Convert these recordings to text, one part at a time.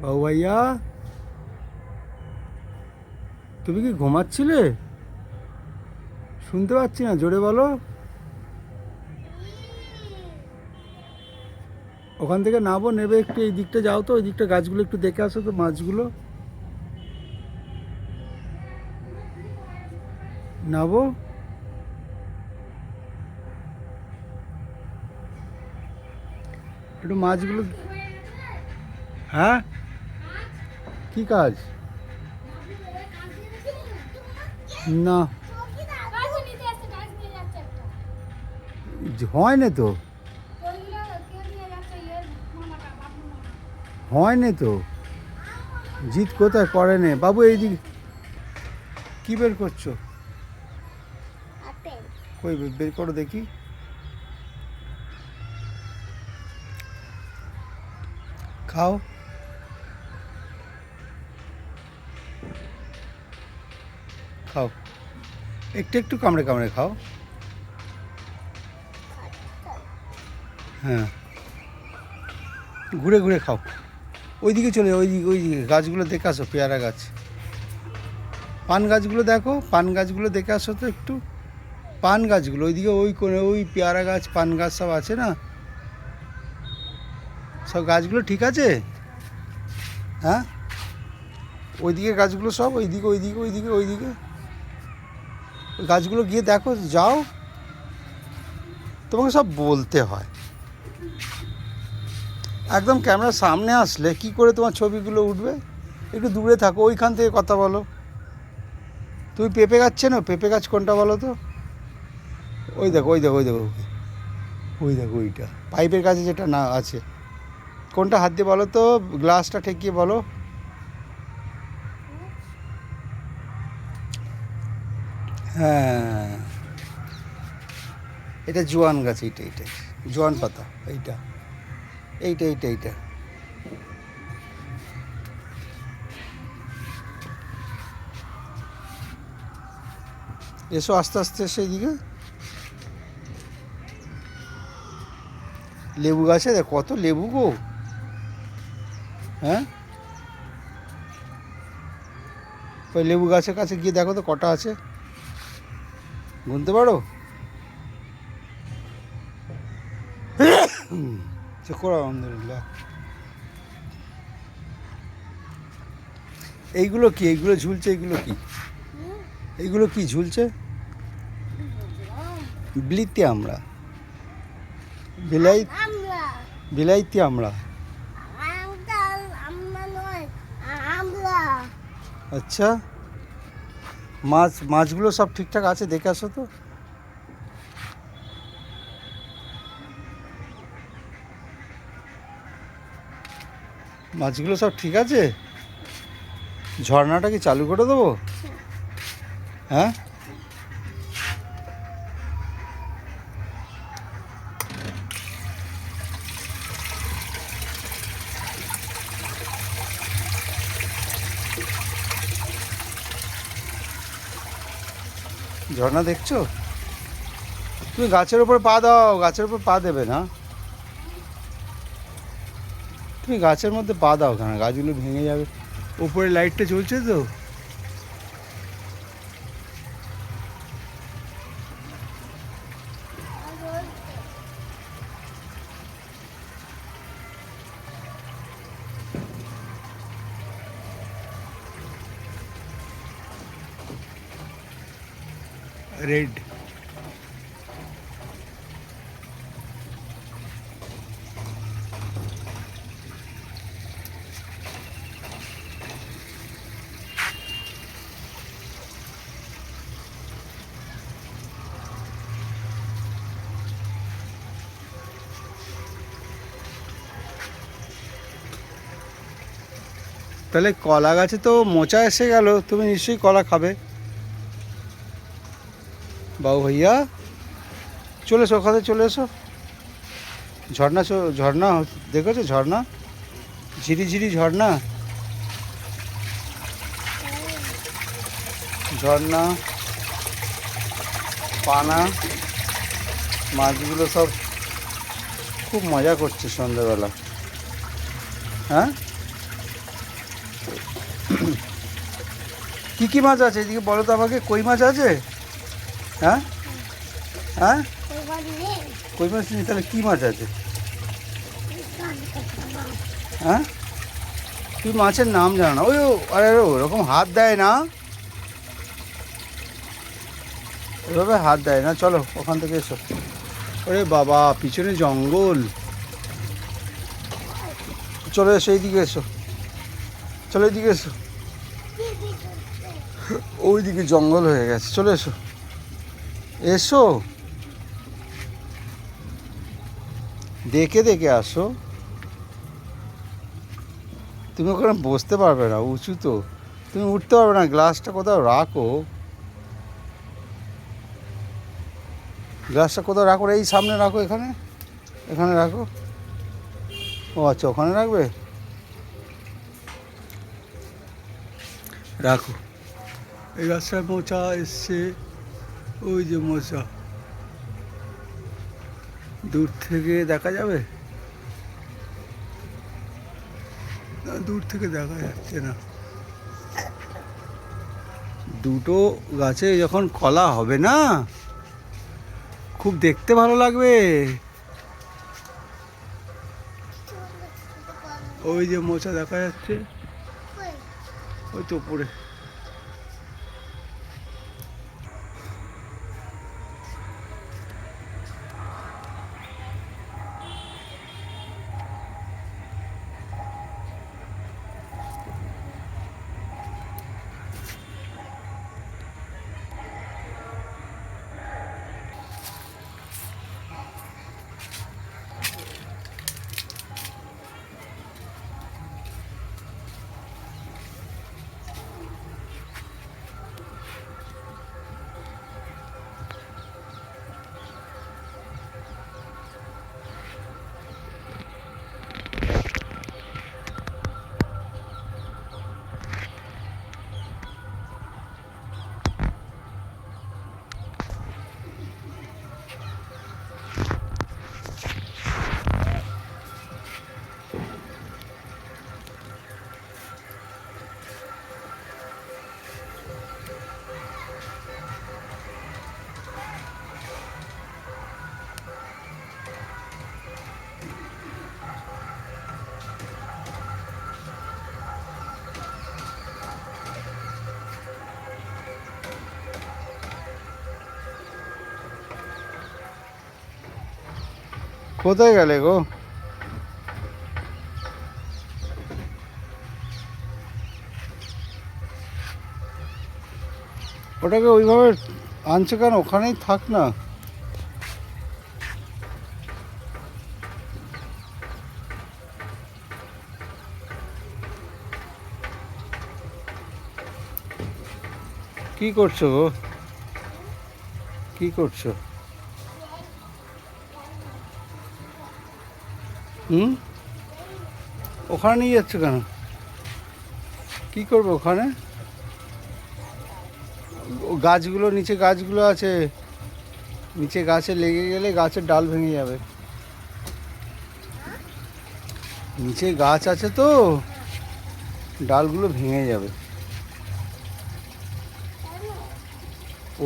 বাবু ভাইয়া, তুমি কি ঘুমাচ্ছিলে? শুনতে পাচ্ছি না, জোরে বলো। ওখান থেকে নাবো, নেবে একটু এই দিকটা যাও তো, ওই দিকটা গাছগুলো একটু দেখে আসো তো, মাছগুলো নাবো। একটু মাছগুলো। হ্যাঁ, কি কাজ? না, হয় না তো, হয় না তো, জিত কোথায় করে নে বাবু, এই দিক কি বের করছো? কই বের করো দেখি। খাও, খাও, একটু একটু কামড়ে কামড়ে খাও। হ্যাঁ, ঘুরে ঘুরে খাও। ওইদিকে চলে, ওইদিকে গাছগুলো দেখে আসো, পেয়ারা গাছ, পান গাছগুলো দেখো, পান গাছগুলো দেখে আসো তো একটু। পান গাছগুলো ওইদিকে, ওই কোণে ওই পেয়ারা গাছ, পান গাছ সব আছে না, সব গাছগুলো ঠিক আছে? হ্যাঁ, ওইদিকে গাছগুলো সব, ওইদিকে ওইদিকে ওইদিকে ওইদিকে ওই গাছগুলো গিয়ে দেখো, যাও। তোমাকে সব বলতে হয়, একদম ক্যামেরার সামনে আসলে কি করে তোমার ছবিগুলো উঠবে? একটু দূরে থাকো, ওইখান থেকে কথা বলো। তুমি পেঁপে গাছ চেনো? পেঁপে গাছ কোনটা বলো তো? ওই দেখো, ওই দেখো, ওই দেখো, ওই দেখো, ওইটা পাইপের কাছে যেটা না আছে, কোনটা হাত দিয়ে বলো তো, গ্লাসটা ঠেকিয়ে বলো। হ্যাঁ, এটা জোয়ান গাছ, এইটা এইটা জোয়ান পাতা, এইটা এইটা এইটা এইটা। এসো আস্তে আস্তে, সেই দিকে লেবু গাছে দেখ কত লেবু গো। হ্যাঁ, ওই লেবু গাছের কাছে গিয়ে দেখো তো কটা আছে, গুনতে পারো? শুকর আলহামদুলিল্লাহ। এইগুলো কি, এইগুলো ঝুলছে, এইগুলো কি, এইগুলো কি ঝুলছে? বিলিতি আমরা, বিলাই, বিলাইতি আমরা। আচ্ছা, মাছগুলো সব ঠিকঠাক আছে, দেখে আসো তো। মাছগুলো সব ঠিক আছে? ঝর্ণাটা কি চালু করে দেবো? হ্যাঁ, ঝর্ণা দেখছো? তুমি গাছের উপর পা দাও, গাছের উপর পা দেবে না, তুমি গাছের মধ্যে পা দাও কেন, গাছগুলো ভেঙে যাবে। উপরে লাইটটা চলছে তো। রেড, তাহলে কলা গাছে তো মোচা এসে গেল, তুমি নিশ্চয়ই কলা খাবে। বাবু ভাইয়া, চলে এসো, ওখানে চলে এসো। ঝর্ণা, ঝর্ণা দেখেছো? ঝর্ণা, ঝিরিঝিরি ঝর্ণা, ঝর্ণা, পানা, মাছগুলো সব খুব মজা করছে সন্ধ্যাবেলা। হ্যাঁ, কি কি মাছ আছে এদিকে বলো তো আমাকে? কই মাছ আছে? হ্যাঁ হ্যাঁ, কই মাছ নেই, তাহলে কি মাছ আছে? হ্যাঁ, তুই মাছের নাম জানো না? ওই আরে ওরকম হাত দেয় না, এভাবে হাত দেয় না। চলো ওখান থেকে এসো। ওরে বাবা, পিছনে জঙ্গল। চলে এসো, এইদিকে এসো, চলো এইদিকে এসো। ওইদিকে জঙ্গল হয়ে গেছে, চলে এসো, এসো, দেখে দেখে আসো। তুমি ওখানে বসতে পারবে না, উঁচু তো, তুমি উঠতে পারবে না। গ্লাসটা কোথাও রাখো, গ্লাসটা কোথাও রাখো, এই সামনে রাখো, এখানে, এখানে রাখো। ও আচ্ছা, ওখানে রাখবে, রাখো। এই গাছটায় মোচা এসছে, ওই যে মোচা দূর থেকে দেখা যাবে না, দূর থেকে দেখা যাচ্ছে না। দুটো গাছে যখন কলা হবে না, খুব দেখতে ভালো লাগবে। ওই যে মোচা দেখা যাচ্ছে, ওই তো উপরে। কোথায় গেলে গো? ওটাকে ওইভাবে আনছে কেন? ওখানেই থাক না। কি করছো গো? কি করছো? হুম, ওখানে নিয়ে যাচ্ছ কেন? কি করবে ওখানে? গাছগুলো, নিচে গাছগুলো আছে, নিচে গাছে লেগে গেলে গাছের ডাল ভেঙে যাবে। নিচে গাছ আছে তো, ডালগুলো ভেঙে যাবে।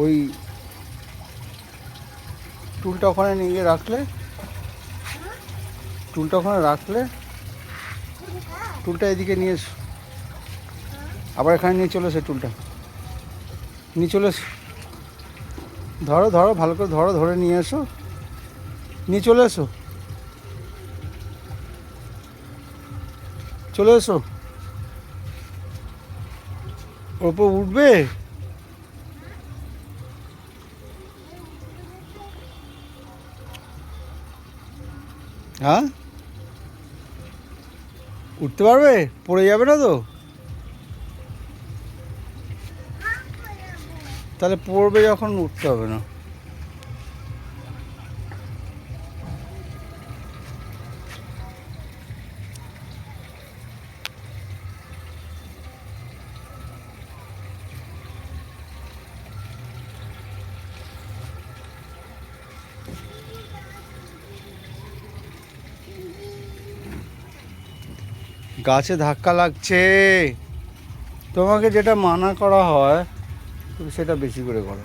ওই টুলটা ওখানে নিয়ে গিয়ে রাখলে, টুলটা ওখানে রাখলে, টুলটা এদিকে নিয়ে এসো, আবার এখানে নিয়ে চলে এসো, টুলটা নিয়ে চলে এসো। ধরো ধরো, ভালো করে ধরো, ধরে নিয়ে এসো, নিয়ে চলে এসো, চলে এসো। ওর উপর উঠবে? হ্যাঁ, উঠতে পারবে? পড়ে যাবে না তো? তাহলে পড়বে যখন, উঠতে হবে না। গাছে ধাক্কা লাগছে। তোমাকে যেটা মানা করা হয় তুমি সেটা বেশি করে করো।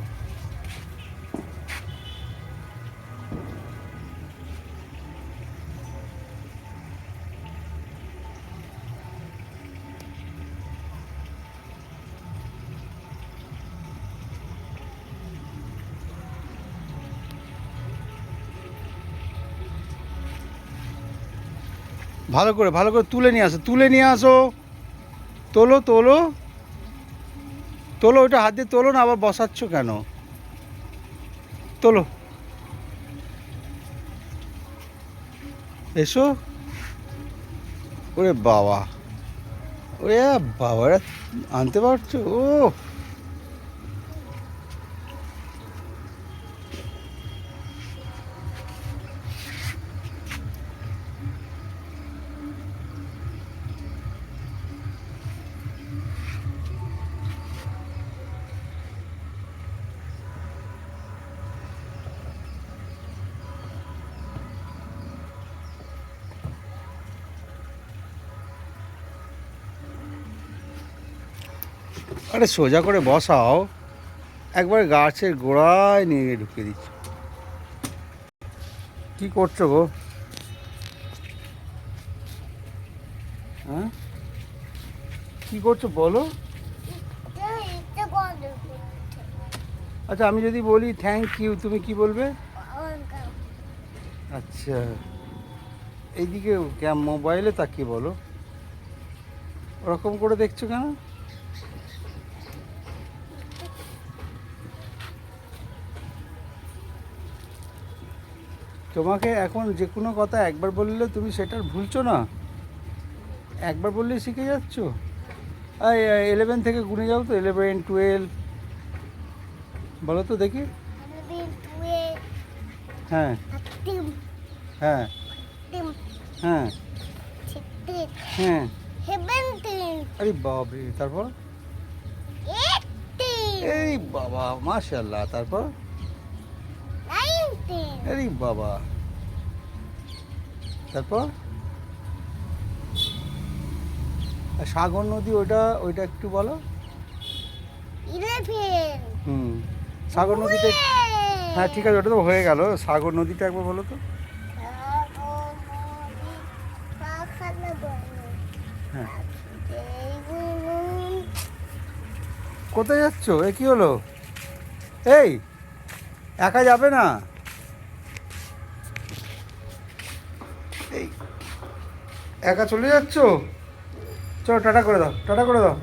ভালো করে তুলে নিয়ে আসো, তুলে নিয়ে আসো। তোলো তোলো তোলো, ওইটা হাত দিয়ে তোলো না, আবার বসাচ্ছ কেন? তোলো, এসো। ওরে বাবা, ওরে বাবা, এরা আনতে পারছো? ও আরে সোজা করে বসাও, একবার গাছের গোড়ায় নিয়ে গিয়ে ঢুকিয়ে দিচ্ছ। কি করছো গো? হ্যাঁ, কি করছো বলো? আচ্ছা, আমি যদি বলি থ্যাংক ইউ, তুমি কি বলবে? আচ্ছা, এইদিকে মোবাইলে তাকিয়ে বলো। ওরকম করে দেখছো কেন? তোমাকে এখন যে কোনো কথা একবার বললে তুমি সেটার ভুলছো না, একবার বললেই শিখে যাচ্ছ। 11 থেকে গুনে যাও তো, 11, 12 বলো তো দেখি। হ্যাঁ হ্যাঁ হ্যাঁ হ্যাঁ, আরে বাবরে, তারপর? এই বাবা, মাশাআল্লাহ, তারপর? আরে বাবা, তারপর? আর সাগর নদী, ওইটা একটু বলো। হুম, সাগর নদীটা, হ্যাঁ ঠিক আছে, ওটা তো হয়ে গেল। সাগর নদীটা একবার বলো তো। হ্যাঁ, কোথায় যাচ্ছ? এ কি হলো? এই, একা যাবে না। এই, একা চলে যাচ্ছ? চলো, টাটা করে দাও, টাটা করে দাও।